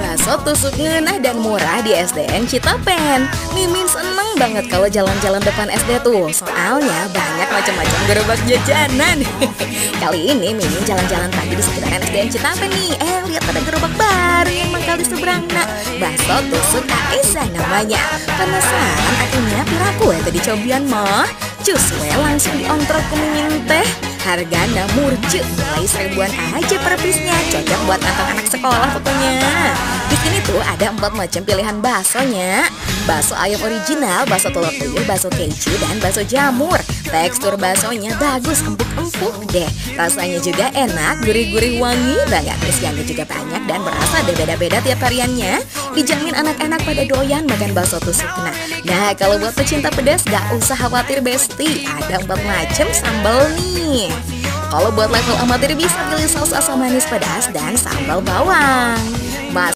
Bakso tusuk ngeunah dan murah di SDN Citapen. Mimin seneng banget kalau jalan-jalan depan SD tuh. Soalnya banyak macam-macam gerobak jajanan. Kali ini Mimin jalan-jalan pagi di sekitaran SDN Citapen nih. Lihat ada gerobak baru yang mangkal di seberang. Nah, bakso tusuk Aisyah namanya. Penasaran akhirnya piraku ya tadi cobian mah. Cus we langsung diontrol ke Mimin teh. Hargana murcuk, mulai 1000-an aja per piece-nya. Cocok buat anak-anak sekolah pokoknya. Di sini tuh ada 4 macam pilihan baksonya. Bakso ayam original, bakso telur puyuh, bakso keju, dan bakso jamur. Tekstur baksonya bagus, empuk-empuk deh. Rasanya juga enak, gurih-gurih, wangi banget. Isiannya juga banyak dan berasa deh beda-beda tiap variannya. Dijamin anak-anak pada doyan makan bakso tusuk. Nah, kalau buat pecinta pedas gak usah khawatir besti. Ada 4 macam sambal nih. Kalau buat level amatir bisa pilih saus asam manis pedas dan sambal bawang.